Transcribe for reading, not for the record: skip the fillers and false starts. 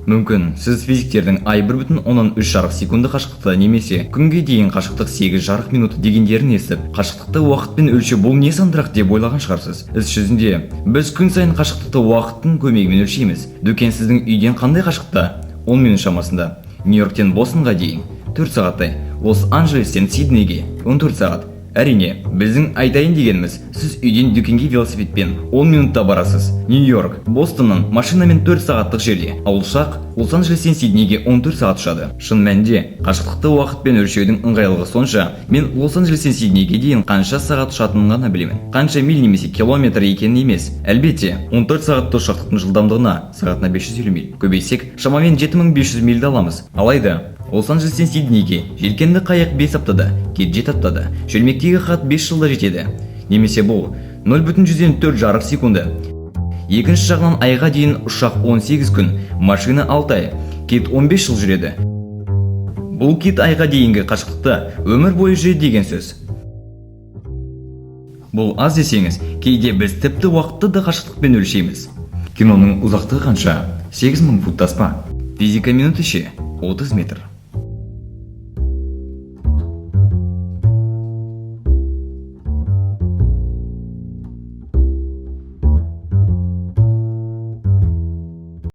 Мүмкін сіз физиктердің ай 1,3 секунды қашықтықта немесе күнге дейін қашықтық 8 минут дегендерін естіп, қашықтықты уақытпен өлшеу бұл не сандырақ деп ойлаған шығарсыз. Іс жүзінде біз күн сайын қашықтықты уақыттың көмегімен өлшейміз. Дүкен сіздің үйден қандай қашықтықта? 10 минут шамасында. Нью-Йорктен Бостонға дейін 4 сағаттай. Лос-Анджелестен Сиднейге 14 сағат. Әрине, біздің айтайын дегеніміз, сіз үйден дүкенге велосипедпен 10 минутта барасыз. Нью-Йорк, Бостоннан машинамен 4 сағаттық жерде, ал ұшақ Лос-Анджелестен Сиднейге 14 сағат ұшады. Шын мәнінде, қашықтықты уақытпен өлшеудің ыңғайлылығы сонша, мен Лос-Анджелестен Сиднейге дейін қанша сағат ұшатынын ғана білемін. Қанша миль немесе километр екенін емес. Әлбетте, 14 сағатты ұшақтың жылдамдығына сағатына 550 миль. Көбейсек, шамамен 7500 мильді аламыз. Алайда, Лос-Анджелестен Сиднейге желкенді қайық 5 аптада, кет 7 аптада, шөлмектегі хат 5 жылда жетеді. Немесе бұл 0,4 жарық секунды. Екінші жағынан айға дейін ұшақ 18 күн, машина 6 ай, кет 15 жыл жүреді. Бұл кет айға дейінгі қашықтықта өмір бойы жүреді деген сөз. Бұл аз десеңіз, кейде біз тіпті уақытты да қашықтықпен өлшейміз. Киноның ұзақтығы қанша? 8000 фут таспа. Физика минуты ше 30 метр.